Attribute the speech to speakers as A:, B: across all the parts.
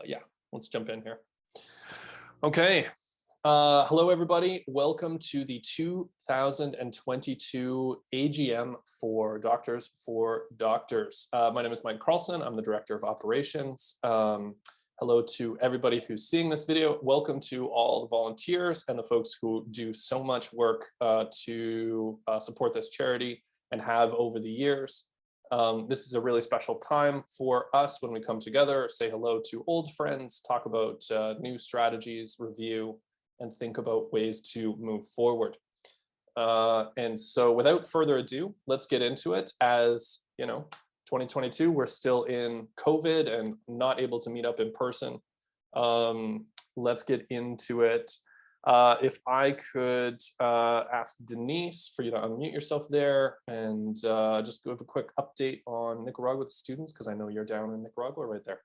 A: Yeah, let's jump in here. Okay. Hello, everybody. Welcome to the 2022 AGM for Doctors for Doctors. My name is Mike Carlson. I'm the Director of Operations. Hello to everybody who's seeing this video. Welcome to all the volunteers and the folks who do so much work to support this charity and have over the years. This is a really special time for us when we come together, say hello to old friends, talk about new strategies, review, and think about ways to move forward. And so without further ado, let's get into it. As you know, 2022, we're still in COVID and not able to meet up in person. Let's get into it. If I could ask Denise for you to unmute yourself there and just give a quick update on Nicaragua with the students, because I know you're down in Nicaragua right there.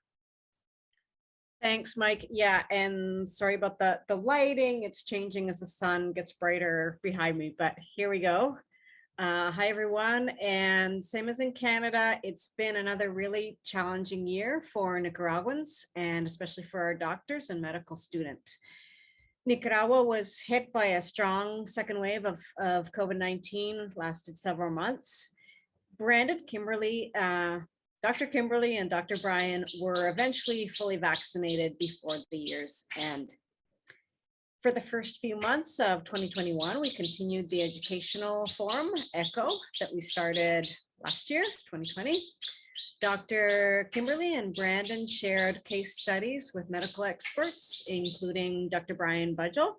B: Thanks, Mike. Yeah, and sorry about the lighting. It's changing as the sun gets brighter behind me, but here we go. Hi, everyone. And same as in Canada, it's been another really challenging year for Nicaraguans, and especially for our doctors and medical students. Nicaragua was hit by a strong second wave of COVID-19, lasted several months. Brandon, Kimberly, Dr. Kimberly and Dr. Brian were eventually fully vaccinated before the year's end. For the first few months of 2021, we continued the educational forum, ECHO, that we started last year, 2020. Dr. Kimberly and Brandon shared case studies with medical experts, including Dr. Brian Budgell,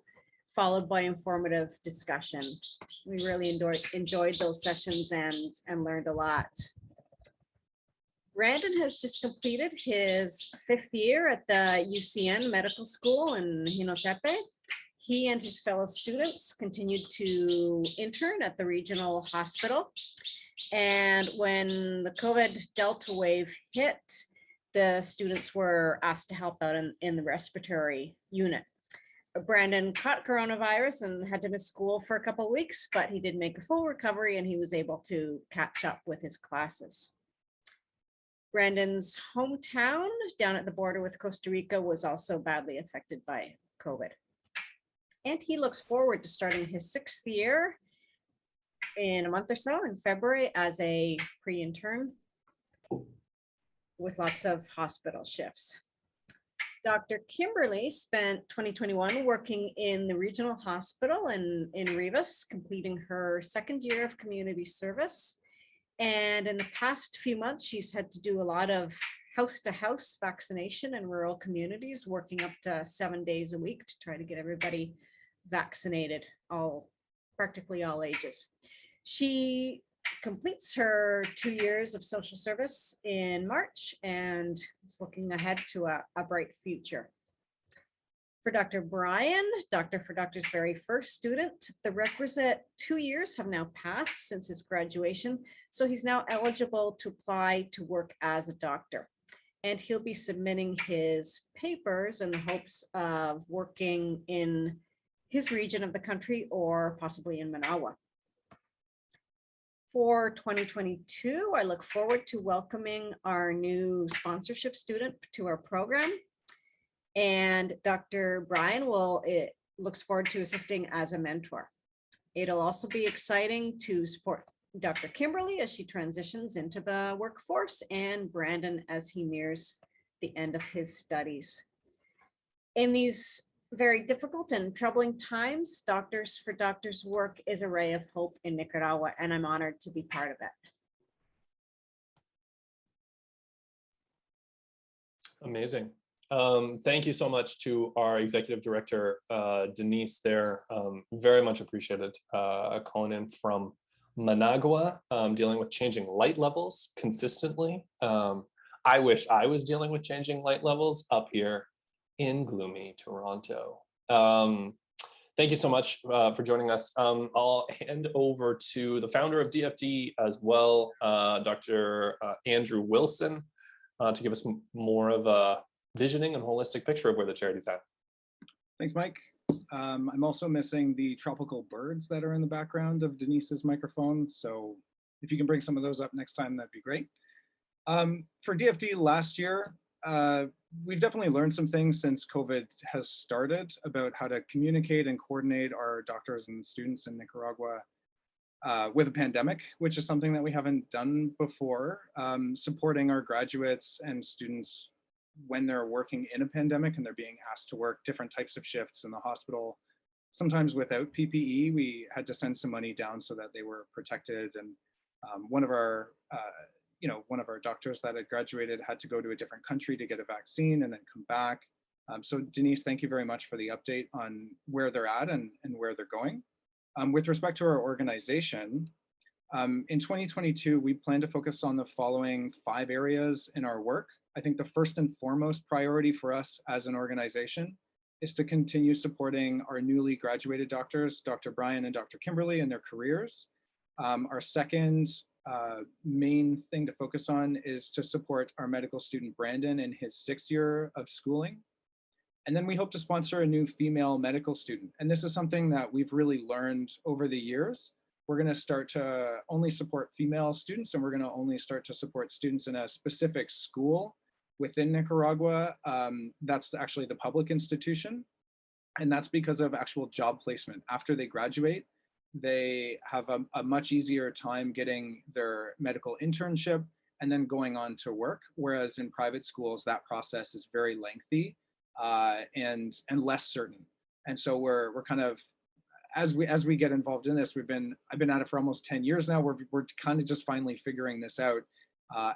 B: followed by informative discussion. We really enjoyed those sessions and learned a lot. Brandon has just completed his 5th year at the UCN Medical School in Jinotepe. He and his fellow students continued to intern at the regional hospital. And when the COVID Delta wave hit, the students were asked to help out in the respiratory unit. Brandon caught coronavirus and had to miss school for a couple of weeks, but he did make a full recovery and he was able to catch up with his classes. Brandon's hometown down at the border with Costa Rica was also badly affected by COVID. And he looks forward to starting his 6th year in a month or so in February as a pre-intern with lots of hospital shifts. Dr. Kimberly spent 2021 working in the regional hospital in Rivas, completing her 2nd year of community service. And in the past few months, she's had to do a lot of house-to-house vaccination in rural communities, working up to 7 days a week to try to get everybody vaccinated, practically all ages. She completes her 2 years of social service in March and is looking ahead to a bright future. For Dr. Brian, Doctor for Doctor's very first student, the requisite 2 years have now passed since his graduation, so he's now eligible to apply to work as a doctor. And he'll be submitting his papers in the hopes of working in his region of the country or possibly in Managua. For 2022, I look forward to welcoming our new sponsorship student to our program. And Dr. Brian looks forward to assisting as a mentor. It'll also be exciting to support Dr. Kimberly as she transitions into the workforce and Brandon as he nears the end of his studies. In these very difficult and troubling times, Doctors for Doctors work is a ray of hope in Nicaragua, and I'm honored to be part of it.
A: Amazing. Thank you so much to our executive director, Denise there. Very much appreciated calling in from Managua, dealing with changing light levels consistently. I wish I was dealing with changing light levels up here in gloomy Toronto. Thank you so much for joining us. I'll hand over to the founder of DFD as well, Dr. Andrew Wilson, to give us more of a visioning and holistic picture of where the charity's at.
C: Thanks, Mike. I'm also missing the tropical birds that are in the background of Denise's microphone. So if you can bring some of those up next time, that'd be great. For DFD last year, we've definitely learned some things since COVID has started about how to communicate and coordinate our doctors and students in Nicaragua with a pandemic, which is something that we haven't done before. Supporting our graduates and students when they're working in a pandemic and they're being asked to work different types of shifts in the hospital, sometimes without PPE. We had to send some money down so that they were protected. And one of our doctors that had graduated had to go to a different country to get a vaccine and then come back. So Denise, thank you very much for the update on where they're at and where they're going. With respect to our organization, in 2022, we plan to focus on the following 5 areas in our work. I think the first and foremost priority for us as an organization is to continue supporting our newly graduated doctors, Dr. Brian and Dr. Kimberly, in their careers. Our second main thing to focus on is to support our medical student Brandon in his 6th year of schooling. And then we hope to sponsor a new female medical student. And this is something that we've really learned over the years. We're going to start to only support female students, and we're going to only start to support students in a specific school within Nicaragua. That's actually the public institution. And that's because of actual job placement. After they graduate, they have a much easier time getting their medical internship and then going on to work. Whereas in private schools, that process is very lengthy and less certain. And so we're kind of, as we get involved in this, I've been at it for almost 10 years now. We're kind of just finally figuring this out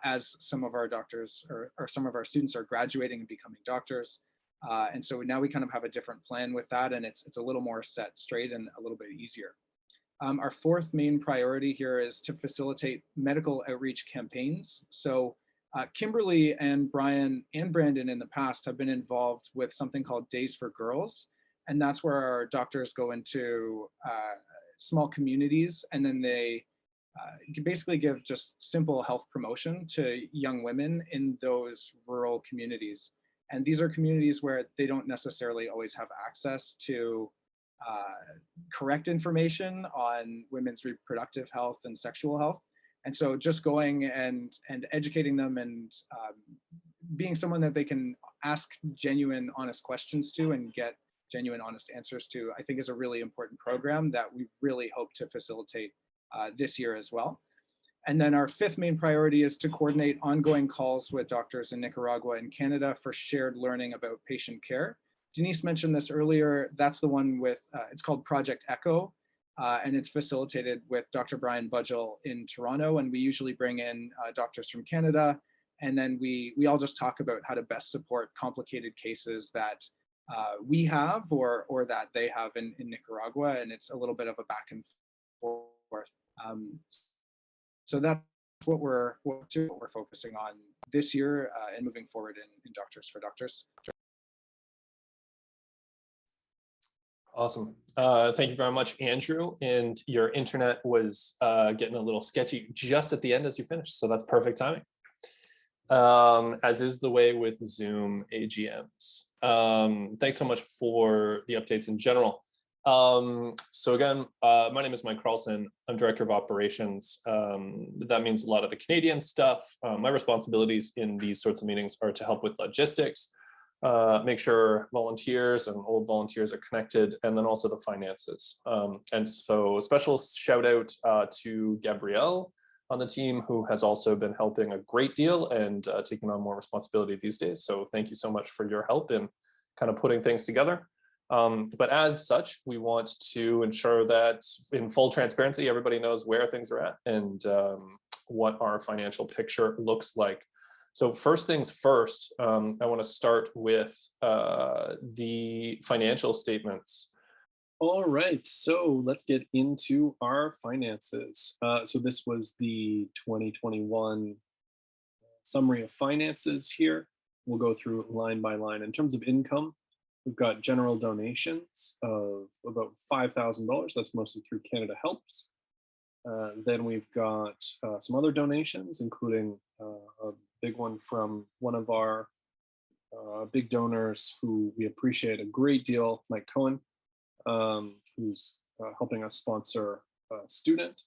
C: as some of our doctors or some of our students are graduating and becoming doctors. And so now we kind of have a different plan with that, and it's a little more set straight and a little bit easier. Our fourth main priority here is to facilitate medical outreach campaigns. So Kimberly and Brian and Brandon in the past have been involved with something called Days for Girls. And that's where our doctors go into small communities, and then they basically give just simple health promotion to young women in those rural communities. And these are communities where they don't necessarily always have access to correct information on women's reproductive health and sexual health. And so just going and educating them and being someone that they can ask genuine, honest questions to and get genuine, honest answers to, I think is a really important program that we really hope to facilitate this year as well. And then our fifth main priority is to coordinate ongoing calls with doctors in Nicaragua and Canada for shared learning about patient care. Denise mentioned this earlier. That's the one with, it's called Project Echo, and it's facilitated with Dr. Brian Budgell in Toronto. And we usually bring in doctors from Canada, and then we all just talk about how to best support complicated cases that we have or that they have in Nicaragua. And it's a little bit of a back and forth. So that's what we're focusing on this year and moving forward in Doctors for Doctors.
A: Awesome. Thank you very much, Andrew. And your internet was getting a little sketchy just at the end as you finished. So that's perfect timing, as is the way with Zoom AGMs. Thanks so much for the updates in general. So again, my name is Mike Carlson. I'm Director of Operations. That means a lot of the Canadian stuff. My responsibilities in these sorts of meetings are to help with logistics, make sure volunteers and old volunteers are connected, and then also the finances. And so a special shout out to Gabrielle on the team, who has also been helping a great deal and taking on more responsibility these days. So thank you so much for your help in kind of putting things together. But as such, we want to ensure that in full transparency, everybody knows where things are at and what our financial picture looks like. So first things first, I want to start with the financial statements.
D: All right, so let's get into our finances. So this was the 2021 summary of finances here. We'll go through line by line. In terms of income, we've got general donations of about $5,000. That's mostly through Canada Helps. Then we've got some other donations, including a big one from one of our big donors who we appreciate a great deal, Mike Cohen, who's helping us sponsor a student.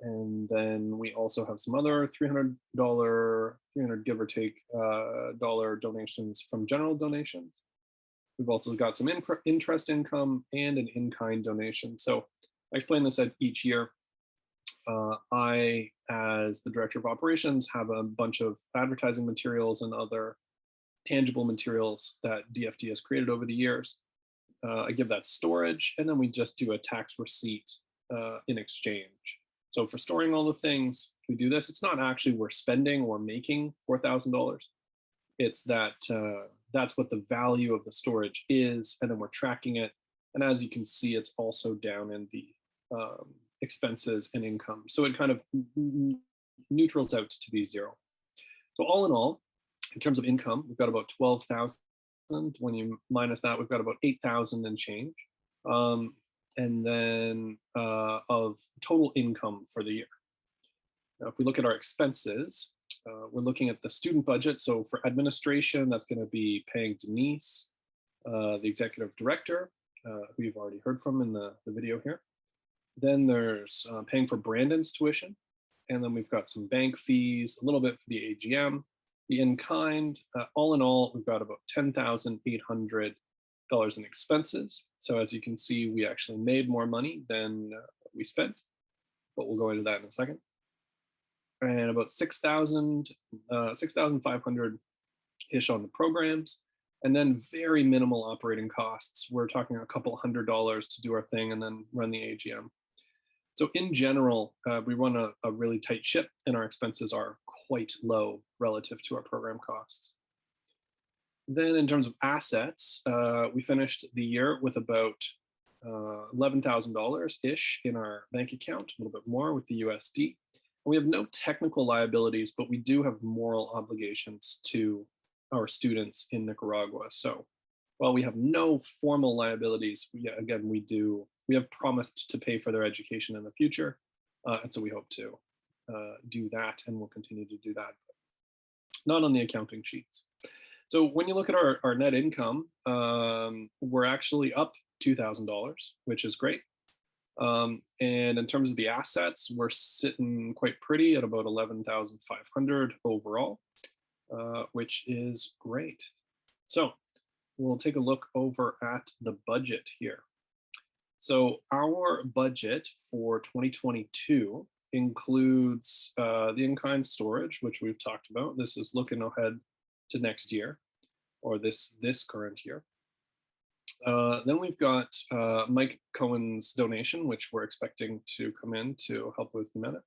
D: And then we also have some other $300, 300 give or take dollar donations from general donations. We've also got some interest income and an in-kind donation. So I explain this at each year. I, as the director of operations, have a bunch of advertising materials and other tangible materials that DFD has created over the years. I give that storage, and then we just do a tax receipt in exchange. So for storing all the things, we do this. It's not actually we're spending or making $4,000. It's that that's what the value of the storage is, and then we're tracking it. And as you can see, it's also down in the expenses and income. So it kind of neutrals out to be zero. So all in all, in terms of income, we've got about 12,000. When you minus that, we've got about 8,000 and change. And then of total income for the year. Now, if we look at our expenses, we're looking at the student budget. So for administration, that's going to be paying Denise, the executive director, who you've already heard from in the video here. Then there's paying for Brandon's tuition. And then we've got some bank fees, a little bit for the AGM, the in-kind. All in all, we've got about $10,800 in expenses. So as you can see, we actually made more money than we spent, but we'll go into that in a second. And about 6,500-ish on the programs, and then very minimal operating costs. We're talking a couple $100 to do our thing and then run the AGM. So in general, we run a really tight ship, and our expenses are quite low relative to our program costs. Then in terms of assets, we finished the year with about $11,000-ish in our bank account, a little bit more with the USD. And we have no technical liabilities, but we do have moral obligations to our students in Nicaragua. So while we have no formal liabilities, we have promised to pay for their education in the future. And so we hope to do that, and we'll continue to do that, but not on the accounting sheets. So when you look at our net income, we're actually up $2,000, which is great. And in terms of the assets, we're sitting quite pretty at about 11,500 overall, which is great. So we'll take a look over at the budget here. So our budget for 2022 includes the in-kind storage, which we've talked about. This is looking ahead to next year, or this current year. Then we've got Mike Cohen's donation, which we're expecting to come in to help with Humana.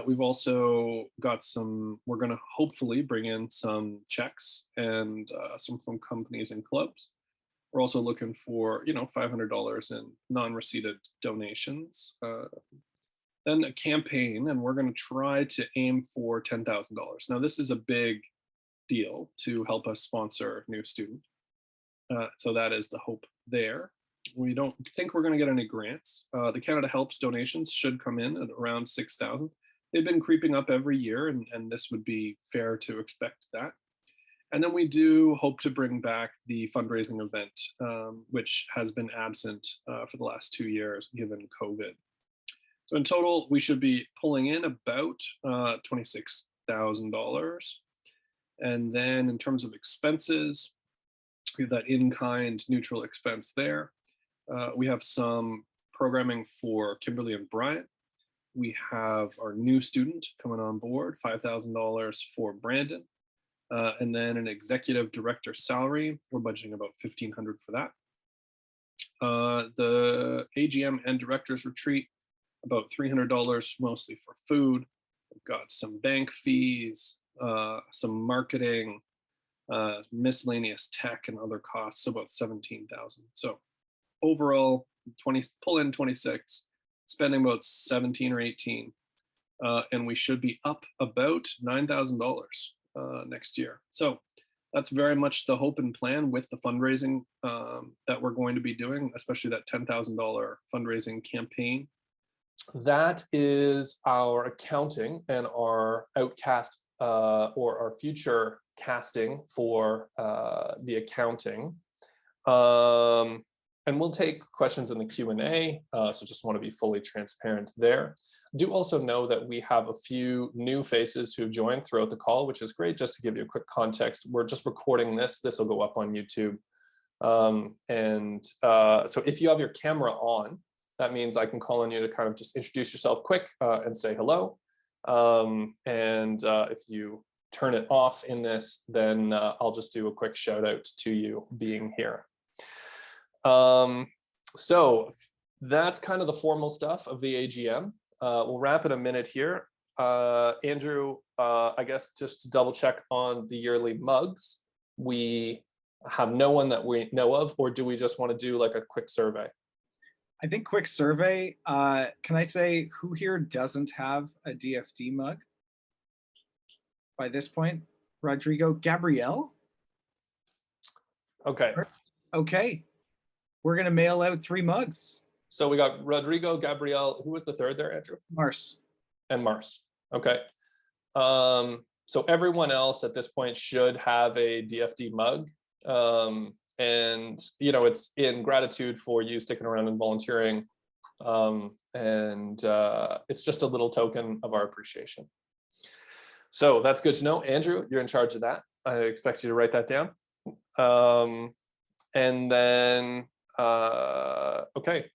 D: We've also got we're going to hopefully bring in some checks and some from companies and clubs. We're also looking for, $500 in non-receipted donations. Then a campaign, and we're going to try to aim for $10,000. Now, this is a big deal to help us sponsor new students. So that is the hope there. We don't think we're going to get any grants. The Canada Helps donations should come in at around 6,000. They've been creeping up every year, and this would be fair to expect that. And then we do hope to bring back the fundraising event, which has been absent for the last 2 years given COVID. So in total, we should be pulling in about $26,000. And then in terms of expenses, we have that in-kind neutral expense there. We have some programming for Kimberly and Bryant. We have our new student coming on board, $5,000 for Brandon. And then an executive director salary, we're budgeting about $1,500 for that. The AGM and director's retreat, about $300 mostly for food. We've got some bank fees, some marketing, miscellaneous tech and other costs, about 17,000. So overall, pull in 26, spending about 17 or 18, and we should be up about $9,000 next year. So that's very much the hope and plan with the fundraising that we're going to be doing, especially that $10,000 fundraising campaign.
A: That is our accounting and our outcast or our future casting for the accounting. And we'll take questions in the Q&A, so just want to be fully transparent there. Do also know that we have a few new faces who joined throughout the call, which is great. Just to give you a quick context, we're just recording this. This will go up on YouTube. So if you have your camera on, that means I can call on you to kind of just introduce yourself quick and say hello. If you turn it off in this, then I'll just do a quick shout out to you being here. So that's kind of the formal stuff of the AGM. We'll wrap in a minute here. Andrew, I guess just to double check on the yearly mugs, we have no one that we know of, or do we just want to do like a quick survey?
C: I think quick survey. Can I say who here doesn't have a DFD mug by this point? Rodrigo, Gabrielle?
A: Okay.
C: Okay. We're going to mail out 3 mugs.
A: So we got Rodrigo, Gabrielle. Who was the third there, Andrew?
C: Mars.
A: And Mars. Okay. So everyone else at this point should have a DFD mug. And you know, it's in gratitude for you sticking around and volunteering. It's just a little token of our appreciation. So that's good to know. Andrew, you're in charge of that. I expect you to write that down. Okay.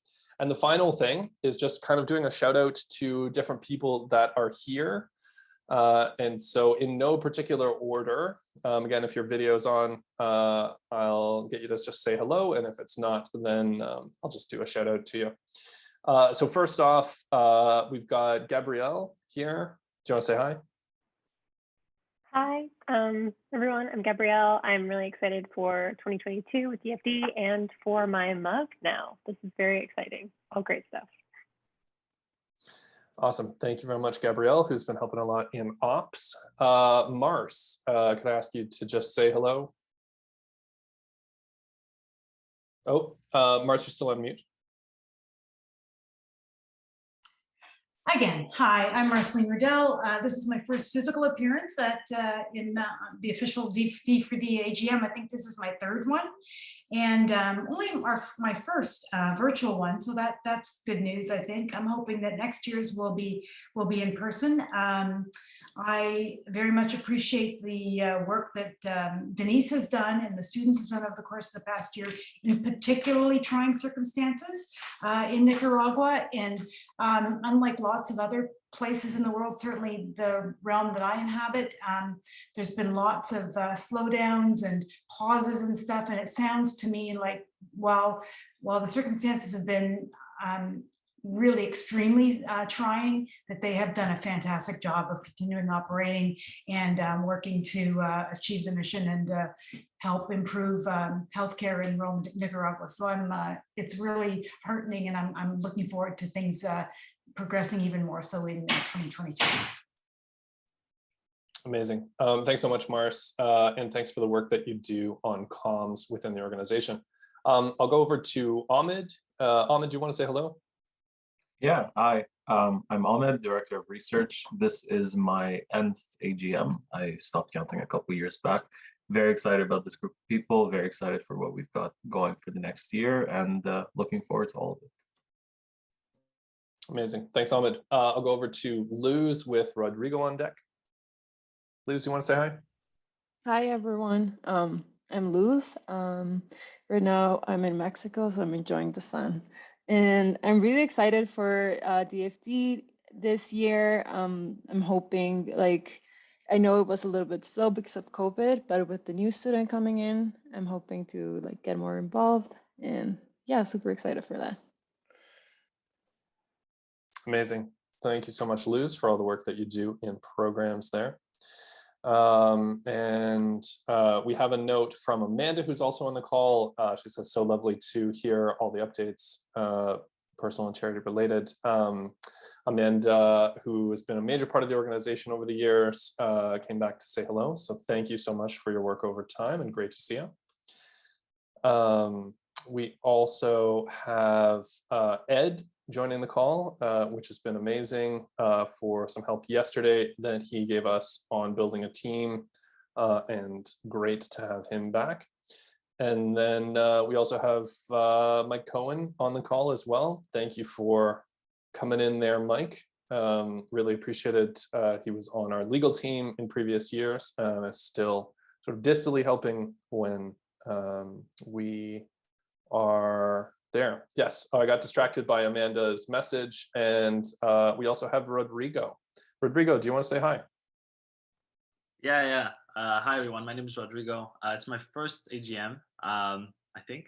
A: And the final thing is just kind of doing a shout out to different people that are here. And so in no particular order, again, if your video's on, I'll get you to just say hello. And if it's not, then I'll just do a shout out to you. So first off, we've got Gabrielle here. Do you want to say hi?
E: Hi, everyone. I'm Gabrielle. I'm really excited for 2022 with DFD and for my mug now. This is very exciting. All great stuff.
A: Awesome. Thank you very much, Gabrielle, who's been helping a lot in ops. Mars, could I ask you to just say hello? Oh, Mars, you're still on mute.
F: Again, hi, I'm Marceline Riddell. This is my first physical appearance in the official DFD AGM. I think this is my 3rd one, and only my first virtual one. So that's good news. I think I'm hoping that next year's will be in person. I very much appreciate the work that Denise has done and the students have done over the course of the past year in particularly trying circumstances in Nicaragua. And unlike lots of other places in the world, certainly the realm that I inhabit, there's been lots of slowdowns and pauses and stuff. And it sounds to me like while the circumstances have been really extremely trying, that they have done a fantastic job of continuing operating and working to achieve the mission and help improve healthcare in rural Nicaragua. So it's really heartening, and I'm looking forward to things progressing even more so in 2022.
A: Amazing. Thanks so much, Mars, and thanks for the work that you do on comms within the organization. I'll go over to Ahmed. Ahmed, do you want to say hello?
G: Yeah, hi. I'm Ahmed, Director of Research. This is my nth AGM. I stopped counting a couple years back. Very excited about this group of people, very excited for what we've got going for the next year, and looking forward to all of it.
A: Amazing. Thanks, Ahmed. I'll go over to Luz with Rodrigo on deck. Luz, you want to say hi?
H: Hi, everyone. I'm Luz. Right now, I'm in Mexico, so I'm enjoying the sun. And I'm really excited for DFD this year. I'm hoping, I know it was a little bit slow because of COVID, but with the new student coming in, I'm hoping to get more involved. And yeah, super excited for that.
A: Amazing. Thank you so much, Luz, for all the work that you do in programs there. We have a note from Amanda, who's also on the call. She says, so lovely to hear all the updates, personal and charity related. Amanda, who has been a major part of the organization over the years, came back to say hello. So thank you so much for your work over time, and great to see you. We also have Ed joining the call, which has been amazing, for some help yesterday that he gave us on building a team, and great to have him back. And then we also have Mike Cohen on the call as well. Thank you for coming in there, Mike. Really appreciated. He was on our legal team in previous years and is still sort of distantly helping when we are there. Yes, I got distracted by Amanda's message, and we also have Rodrigo. Rodrigo, do you want to say hi?
I: Yeah. Hi, everyone. My name is Rodrigo. It's my first AGM, I think.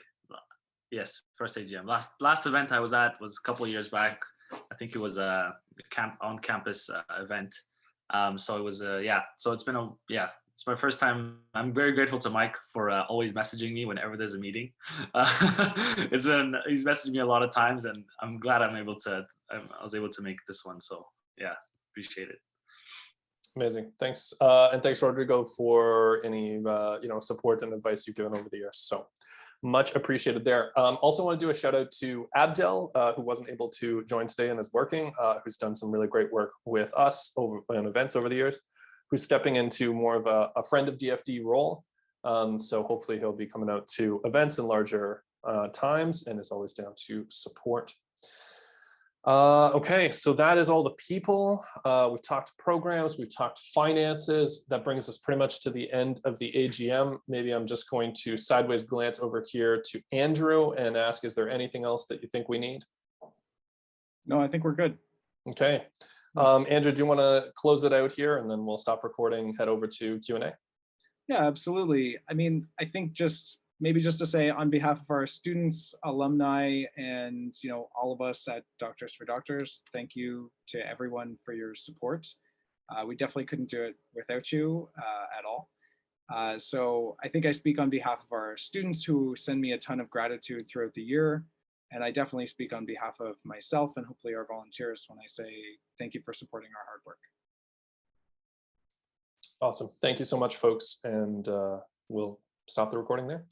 I: Yes, first AGM. Last event I was at was a couple of years back. I think it was a on-campus event. So it was, so it's been it's my first time. I'm very grateful to Mike for always messaging me whenever there's a meeting. He's messaged me a lot of times, and I'm glad I was able to make this one. So yeah, appreciate it.
A: Amazing, thanks, and thanks, Rodrigo, for any support and advice you've given over the years. So much appreciated there. Also want to do a shout out to Abdel, who wasn't able to join today and is working, who's done some really great work with us in events over the years, who's stepping into more of a friend of DFD role. So hopefully he'll be coming out to events in larger times and is always down to support. Okay, so that is all the people. We've talked programs, we've talked finances. That brings us pretty much to the end of the AGM. Maybe I'm just going to sideways glance over here to Andrew and ask, is there anything else that you think we need?
C: No, I think we're good.
A: Okay. Andrew, do you want to close it out here and then we'll stop recording, head over to Q&A?
C: Yeah, absolutely. I mean, I think maybe just to say on behalf of our students, alumni, and all of us at Doctors for Doctors, thank you to everyone for your support. We definitely couldn't do it without you at all. So I think I speak on behalf of our students who send me a ton of gratitude throughout the year. And I definitely speak on behalf of myself and hopefully our volunteers when I say thank you for supporting our hard work.
A: Awesome. Thank you so much, folks. And we'll stop the recording there.